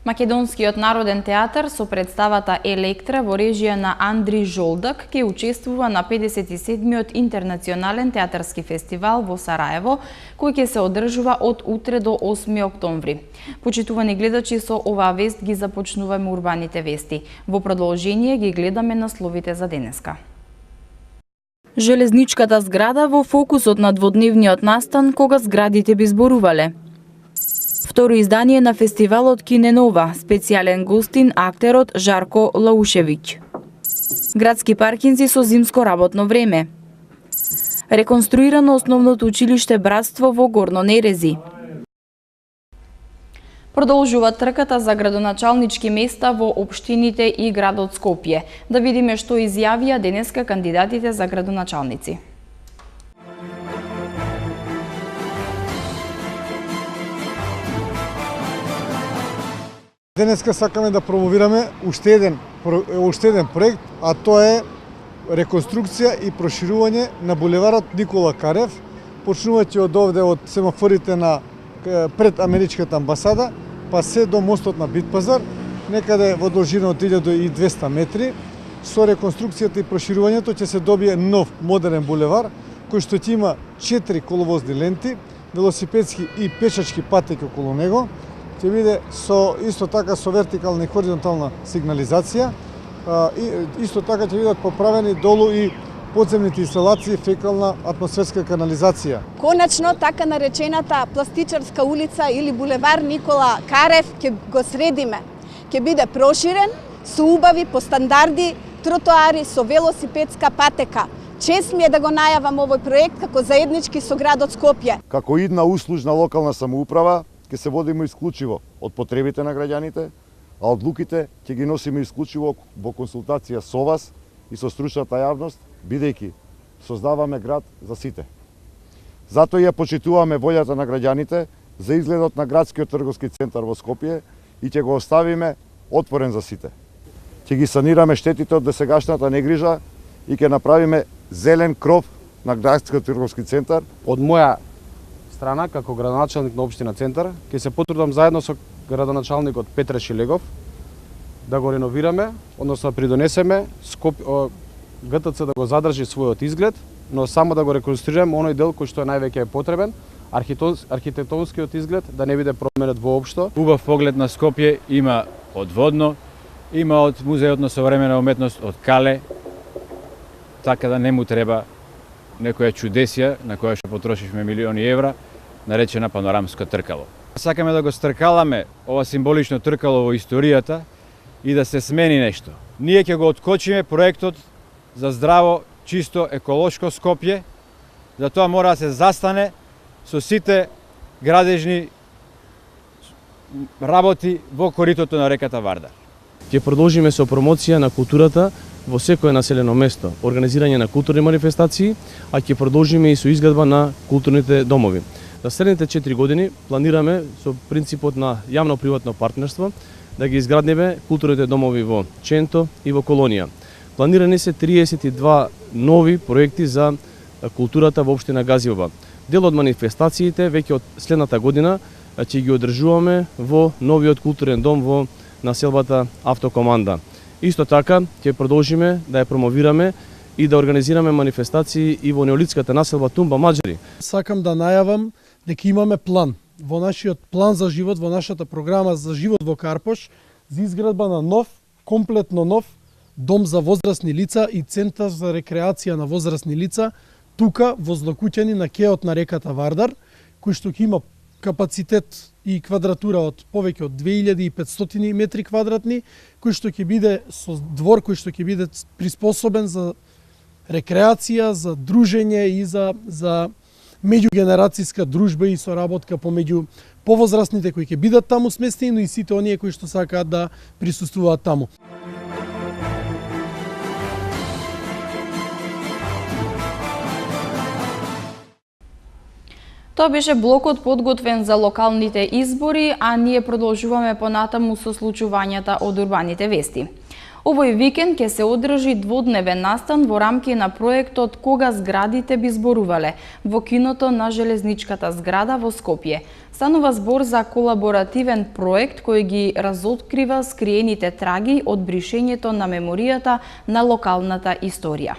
Македонскиот народен театар со представата Електра во режија на Андри Жолдак ќе учествува на 57-миот интернационален театарски фестивал во Сараево, кој ќе се одржува од утре до 8 октомври. Почитувани гледачи, со оваа вест ги започнуваме урбаните вести. Во продолжение ги гледаме насловите за денеска. Железничката зграда во фокусот на дводневниот настан кога зградите би зборувале. Второ издание на фестивалот Киненова, специјален гостин актерот Жарко Лаушевиќ. Градски паркинзи со зимско работно време. Реконструирано основното училиште Братство во Горно Нерези. Продолжува трката за градоначалнички места во општините и градот Скопје. Да видиме што изјавија денеска кандидатите за градоначалници. Денеска сакаме да промовираме уште еден проект, а тоа е реконструкција и проширување на булеварот Никола Карев, почнувајќи од овде од семафорите на пред Америчката амбасада, па се до мостот на Битпазар, некаде во должина од 1200 метри. Со реконструкцијата и проширувањето ќе се добие нов модерен булевар, кој што ќе има 4 коловозни ленти, велосипедски и пешачки патеки околу него. Ќе биде исто така со вертикална и хоризонтална сигнализација и исто така ќе бидат поправени долу и подземните инсталации, фекална атмосферска канализација. Конечно, така наречената пластичарска улица или булевар Никола Карев ќе го средиме. Ќе биде проширен со убави по стандарди тротоари со велосипедска патека. Чест ми е да го најавам овој проект како заеднички со градот Скопје. Како идна услужна локална самоуправа, ќе се водиме исклучиво од потребите на граѓаните, а одлуките ќе ги носиме исклучиво во консултација со вас и со стручната јавност, бидејќи создаваме град за сите. Затоа ја почитуваме волјата на граѓаните за изгледот на градскиот трговски центар во Скопје и ќе го оставиме отворен за сите. Ќе ги санираме штетите од досегашната негрижа и ќе направиме зелен кров на градскиот трговски центар. Од моја страна, како градоначалник на општина Центар, ќе се потрудам заедно со градоначалникот Петре Шилегов да го реновираме, односно придонесеме ГТЦ да го задржи својот изглед, но само да го реконструираме оној дел кој што највеќе е потребен, архитектонскиот изглед да не биде променет воопшто. Убав поглед на Скопје има од Водно, има од Музеот на современа уметност, од Кале, така да не му треба некоја чудесија на која што потрошивме милиони евра, наречена панорамско тркало. Сакаме да го стркаламе ова символично тркало во историјата и да се смени нешто. Ние ќе го откочиме проектот за здраво, чисто, еколошко Скопје, за тоа мора да се застане со сите градежни работи во коритото на реката Вардар. Ќе продолжиме со промоција на културата во секое населено место, организирање на културни манифестации, а ќе продолжиме и со изградба на културните домови. За следните 4 години планираме со принципот на јавно-приватно партнерство да ги изградиме културните домови во Ченто и во Колонија. Планирани се 32 нови проекти за културата во општина Газиоба. Дел од манифестациите веќе од следната година ќе ги одржуваме во новиот културен дом во населбата Автокоманда. Исто така ќе продолжиме да ја промовираме и да организираме манифестации и во неолитската населба Тумба Маџари. Сакам да најавам дека имаме план во нашиот план за живот, во нашата програма за живот во Карпош, за изградба на нов, комплетно нов дом за возрастни лица и центар за рекреација на возрастни лица тука во Злокуќани на кеот на реката Вардар, кој што ќе има капацитет и квадратура од повеќе од 2500 метри квадратни, кој што ќе биде со двор кој што ќе биде приспособен за рекреација, за дружење и за меѓугенерацијска дружба и соработка помеѓу повозрастните кои ќе бидат таму сместени, но и сите оние кои што сакаат да присуствуваат таму. Тоа беше блокот подготвен за локалните избори, а ние продолжуваме понатаму со случувањата од урбаните вести. Овој викенд ќе се одржи дводневен настан во рамки на проектот Кога зградите би зборувале во киното на железничката зграда во Скопје. Станува збор за колаборативен проект кој ги разоткрива скриените траги од бришењето на меморијата на локалната историја.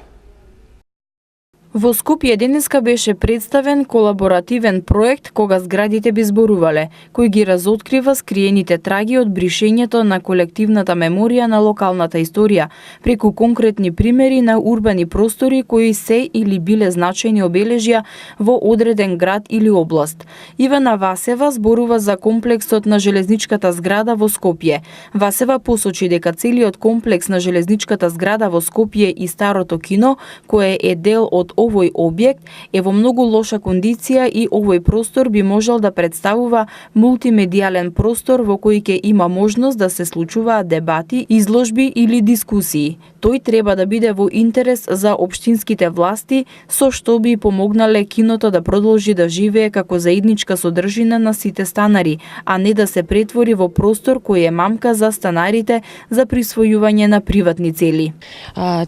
Во Скопје денеска беше представен колаборативен проект Кога зградите би зборувале, кој ги разоткрива скриените траги од бришењето на колективната меморија на локалната историја, преку конкретни примери на урбани простори кои се или биле значајни обележја во одреден град или област. Ивана Васева зборува за комплексот на железничката зграда во Скопје. Васева посочи дека целиот комплекс на железничката зграда во Скопје и Старото кино, кое е дел од овој објект, е во многу лоша кондиција и овој простор би можел да представува мултимедијален простор во кој ќе има можност да се случуваат дебати, изложби или дискусии. Тој треба да биде во интерес за општинските власти, со што би помогнале киното да продолжи да живее како заедничка содржина на сите станари, а не да се претвори во простор кој е мамка за станарите за присвојување на приватни цели.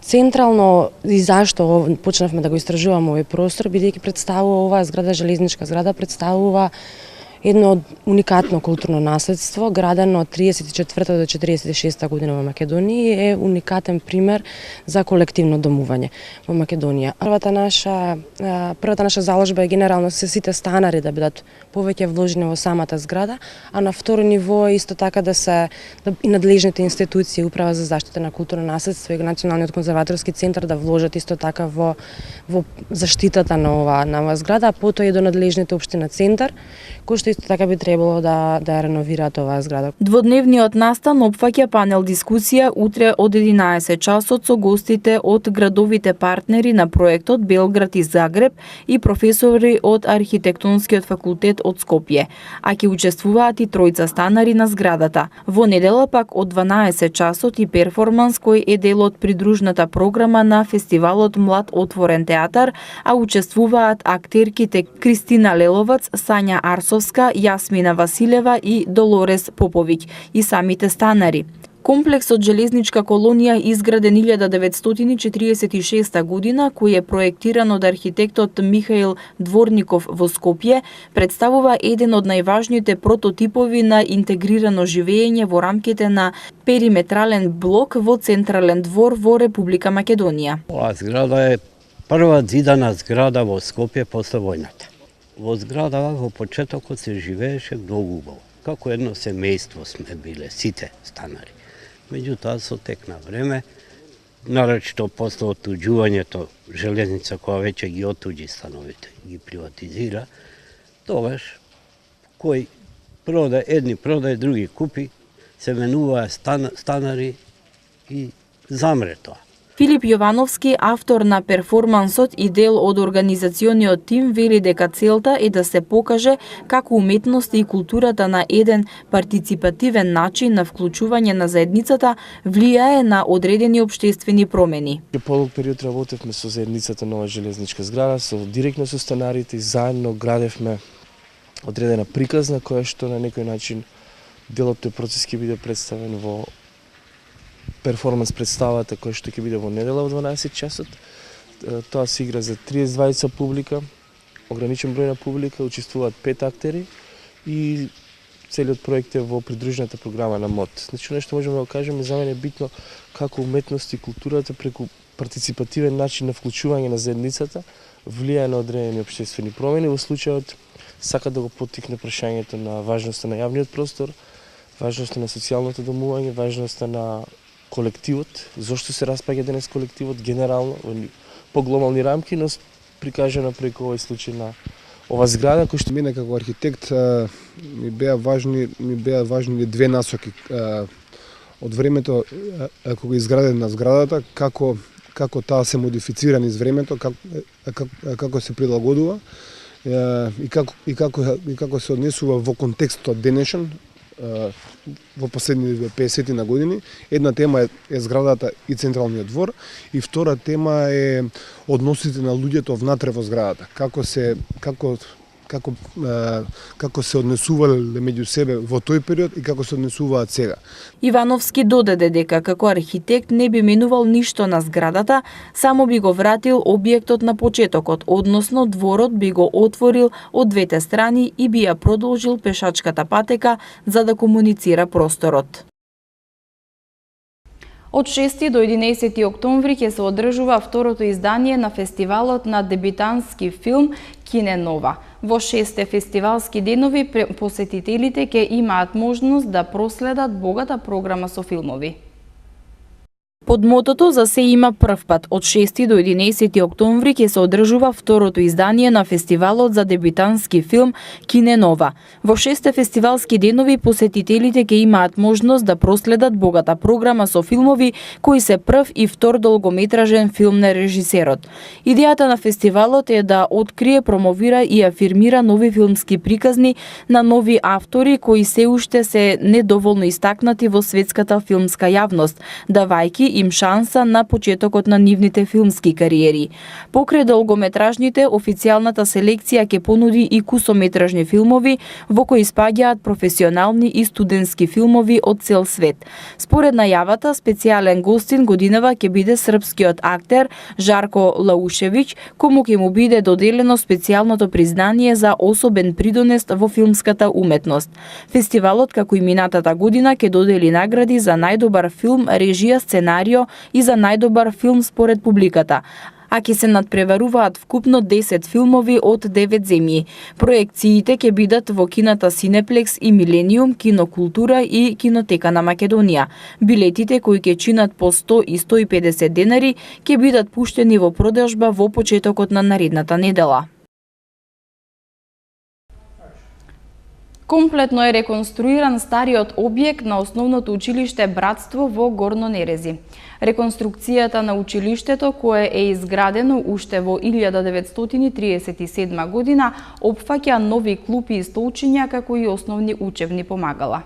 Централно и зашто почнавме да го истражуваме овој простор, бидејќи представува оваа зграда, железничка зграда, представува едно уникатно културно наследство, градено од 34 до 46 година во Македонија, е уникатен пример за колективно домување во Македонија. Првата наша заложба е генерално сите станари да бидат повеќе вложени во самата зграда, а на второ ниво е исто така и надлежните институции, Управа за заштита на културно наследство и Националниот конзерваторски центар да вложат исто така во заштитата на оваа зграда, а потоа и до надлежните општина центар, кој што исто така би требало да реновираат оваа зграда. Дводневниот настан опфаќа панел дискусија утре од 11 часот со гостите од градовите партнери на проектот Белград и Загреб и професори од архитектонскиот факултет од Скопје, а ќе учествуваат и тројца станари на зградата. Во недела пак од 12 часот и перформанс кој е дел од придружната програма на фестивалот Млад отворен театар, а учествуваат актерките Кристина Леловац, Сања Арсовска, Јасмина Василева и Долорес Поповиќ и самите станари. Комплексот Железничка колонија изграден 1946 година, кој е проектиран од архитектот Михаил Дворников во Скопје, представува еден од најважните прототипови на интегрирано живење во рамките на периметрален блок во Централен двор во Република Македонија. Оваа зграда е прва зидана зграда во Скопје после војната. Во зграда во почетокот се живееше многу убаво. Како едно семејство сме биле, сите станари. Меѓутоа, со тек на време, нарочито после отуѓувањето, железница која веќе ги отуѓи становите, ги приватизира, тогаш кој продај, едни продај, други купи, се менуваа станари и замре тоа. Филип Јовановски, автор на перформансот и дел од организациониот тим, вели дека целта е да се покаже како уметноста и културата на еден партиципативен начин на вклучување на заедницата влијае на одредени општествени промени. Подолг период работевме со заедницата Нова железничка зграда, директно со станарите и заедно градевме одредена приказна која што на некој начин делот тој процес ќе биде представен во перформанс представата која што ќе биде во недела во 12 часот. Тоа се игра за 32 публика, ограничен број на публика, учествуваат 5 актери и целиот проект е во придружната програма на МОД. Значи, нешто можеме да кажеме, за мене е битно како уметност и културата преку партиципативен начин на вклучување на заедницата влијае на одредени општествени промени. Во случајот сака да го поттикне прашањето на важноста на јавниот простор, важноста на социјалното домување, важноста на колективот, зошто се распаѓа денес колективот генерално во поглобални рамки, но прикажано преку овој случај на ова зграда кој што мене како архитект ми беа важни две насоки од времето кога изградена зградата, како таа се модифицира низ времето, како се прилагодува и како се однесува во контекстот денешен во последните 50 на години. Една тема е зградата и Централниот двор и втора тема е односите на луѓето внатре во зградата. Како како се однесувале меѓу себе во тој период и како се однесуваат сега. Ивановски додаде дека како архитект не би менувал ништо на зградата, само би го вратил објектот на почетокот, односно дворот би го отворил од двете страни и би ја продолжил пешачката патека за да комуницира просторот. Од 6 до 11 октомври ќе се одржува второто издание на фестивалот на дебютантски филм Кине Нова. Во 6 фестивалски денови посетителите ќе имаат можност да проследат богата програма со филмови. Под мотото "За се има прв пат" од 6 до 11 октомври ќе се одржува второто издание на фестивалот за дебютантски филм Кине Нова. Во 6 фестивалски денови посетителите ќе имаат можност да проследат богата програма со филмови кои се прв и втор долгометражен филм на режисерот. Идејата на фестивалот е да открие, промовира и афирмира нови филмски приказни на нови автори кои се уште се недоволно истакнати во светската филмска јавност, давајќи им шанса на почетокот на нивните филмски кариери. Покрај долгометражните, официјалната селекција ќе понуди и кусометражни филмови во кои спаѓаат професионални и студентски филмови од цел свет. Според најавата, специјален гостин годинава ќе биде српскиот актер Жарко Лаушевиќ, кому ќе му биде доделено специјалното признание за особен придонес во филмската уметност. Фестивалот, како и минатата година, ќе додели награди за најдобар филм, режија, сценарij и за најдобар филм според публиката, а ќе се надпреваруваат вкупно 10 филмови од 9 земји. Проекциите ќе бидат во кината Синеплекс и Милениум, Кинокултура и Кинотека на Македонија. Билетите кои ќе чинат по 100 и 150 денари ќе бидат пуштени во продажба во почетокот на наредната недела. Комплетно е реконструиран стариот објект на основното училиште Братство во Горно Нерези. Реконструкцијата на училиштето, кое е изградено уште во 1937 година, опфаќа нови клупи и столчиња како и основни учебни помагала.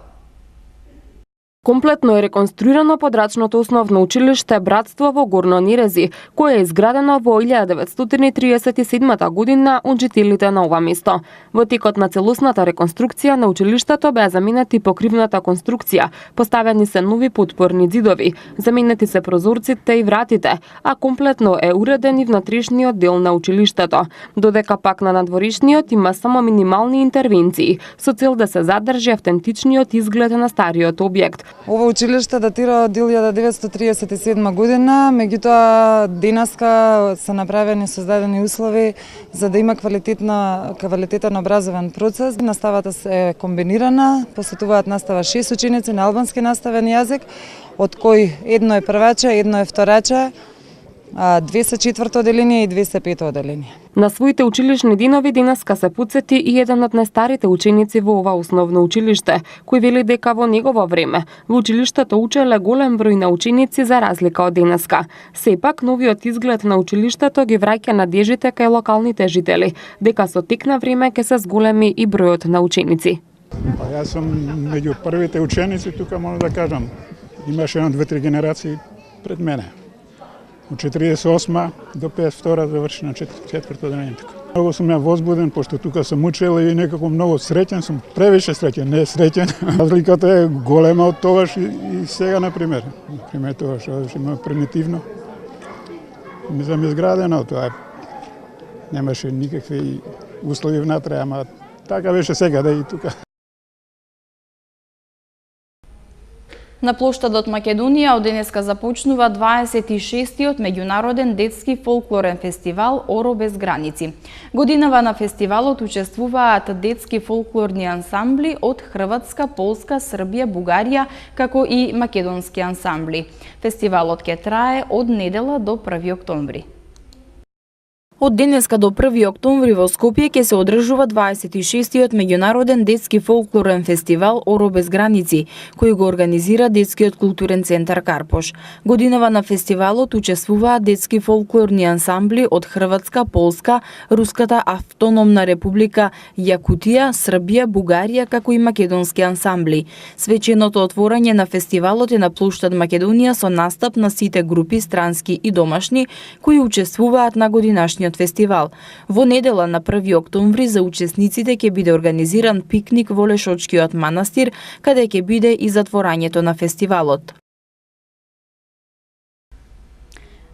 Комплетно е реконструирано подрачното основно училиште Братство во Горно Нерези, кое е изградено во 1937 година од жителите на ова место. Во текот на целосната реконструкција на училиштето беа заменети покривната конструкција, поставени се нови подпорни ѕидови, заменети се прозорците и вратите, а комплетно е уреден и внатрешниот дел на училиштето, додека пак на надворешниот има само минимални интервенции, со цел да се задржи автентичниот изглед на стариот објект. Ова училиште датира од 1937 година, меѓутоа денеска се направени и создадени услови за да има квалитетен образовен процес. Наставата е комбинирана, посетуваат настава 6 ученици на албански наставен јазик, од кои едно е прваче, едно е втораче, 2 се четврто оделение и 2 се пето оделение. На своите училишни денови денеска се потсети и еден од најстарите ученици во ова основно училиште, кој вели дека во негово време во училиштето учеле голем број на ученици за разлика од денеска. Сепак новиот изглед на училиштето ги враќа надежите кај локалните жители, дека со тек на време ќе се зголеми и бројот на ученици. Јас сум меѓу првите ученици тука, можам да кажам. Имаше 2-3 генерации пред мене. Од 48 до 52 заврши на четврто оделение. Многу сум ја возбуден, пошто тука сум учел и некако многу среќен сум, превише среќен, не среќен. Разликата е голема од тогаш и сега, например. Например, тогаш има примитивно. Мислам, изградено тоа. Немаше никакви услови внатре, ама така беше сега да и тука. На плоштадот Македонија од денеска започнува 26-тиот меѓународен детски фолклорен фестивал Оро без граници. Годинава на фестивалот учествуваат детски фолклорни ансамбли од Хрватска, Полска, Србија, Бугарија, како и македонски ансамбли. Фестивалот ќе трае од недела до 1 октомври. Од денеска до 1 октомври во Скопје ќе се одржува 26-тиот меѓународен детски фолклорен фестивал Оро без граници, кој го организира Детскиот културен центар Карпош. Годинава на фестивалот учествуваат детски фолклорни ансамбли од Хрватска, Полска, Руската автономна република Јакутија, Србија, Бугарија, како и македонски ансамбли. Свеченото отворање на фестивалот е на плоштад Македонија со настап на сите групи странски и домашни кои учествуваат на годинашниот годишниот фестивал. Во недела на 1 октомври за учесниците ќе биде организиран пикник во Лешочкиот манастир, каде ќе биде и затворањето на фестивалот.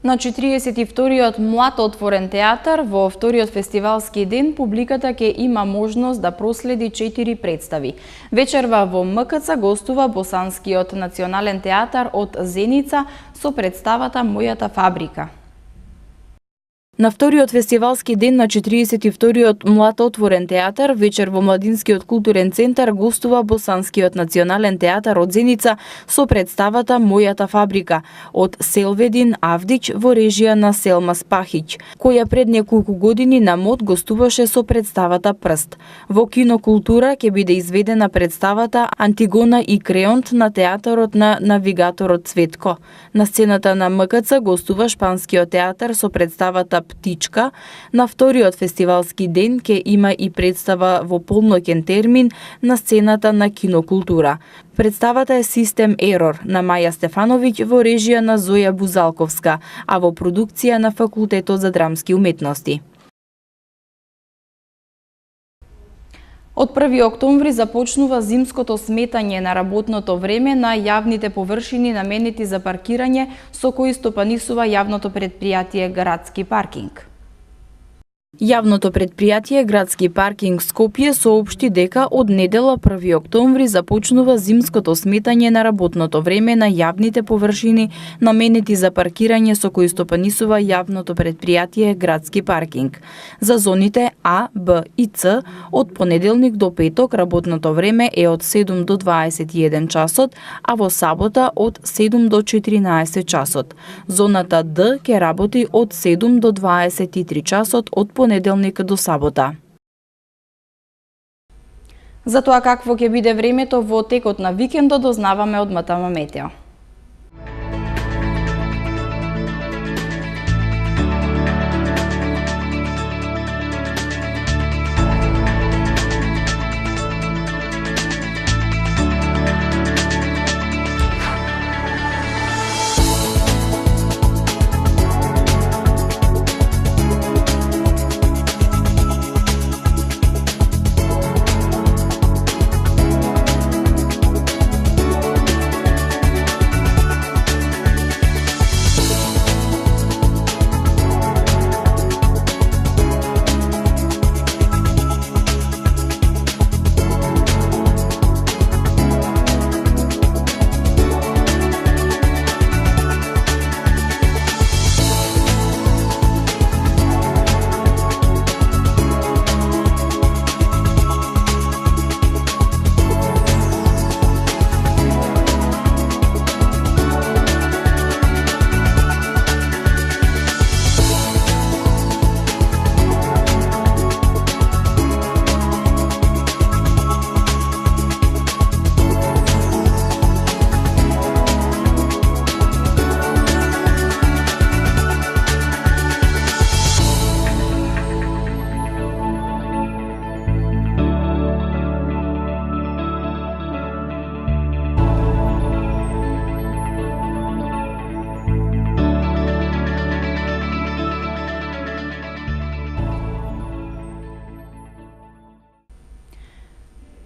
На 42-иот млад отворен театар во вториот фестивалски ден публиката ќе има можност да проследи 4 представи. Вечерва во МКЦ гостува Босанскиот национален театар од Зеница со представата Мојата фабрика. На вториот фестивалски ден на 42-иот млад отворен театар вечер во Младинскиот културен центар гостува Босанскиот национален театар од Зеница со представата Мојата фабрика од Селведин Авдич во режија на Селма Спахич, која пред неколку години на МОД гостуваше со представата Прст. Во Кинокултура ќе биде изведена представата Антигона и Креонт на театарот на навигаторот Цветко. На сцената на МКЦ гостува Шпанскиот театар со представата Птичка. На вториот фестивалски ден ќе има и представа во полноќен термин на сцената на Кинокултура. Представата е Систем Ерор на Маја Стефановиќ во режија на Зоја Бузалковска, а во продукција на Факултетот за драмски уметности. Од 1 октомври започнува зимското сметање на работното време на јавните површини наменети за паркирање со кои стопанисува јавното предпријатие Градски паркинг. Јавното предпријатие Градски паркинг Скопје соопшти дека од недела 1 октомври започнува зимското сметање на работното време на јавните површини наменети за паркирање со кои стопанисува јавното предпријатие Градски паркинг. За зоните А, Б и Ц од понеделник до петок работното време е од 7 до 21 часот, а во сабота од 7 до 14 часот. Зоната Д ќе работи од 7 до 23 часот од понеделник до сабота. За тоа какво ќе биде времето во текот на викендот дознаваме од МТМ Метео.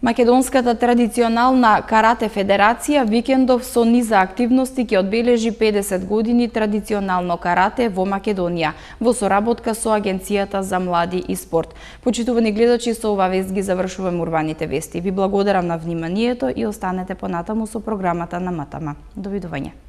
Македонската традиционална карате федерација викендов со низа активности ќе одбележи 50 години традиционално карате во Македонија во соработка со Агенцијата за млади и спорт. Почитувани гледачи, со ова вест ги завршуваме урбаните вести. Ви благодарам на вниманието и останете понатаму со програмата на МТМ. Довидување.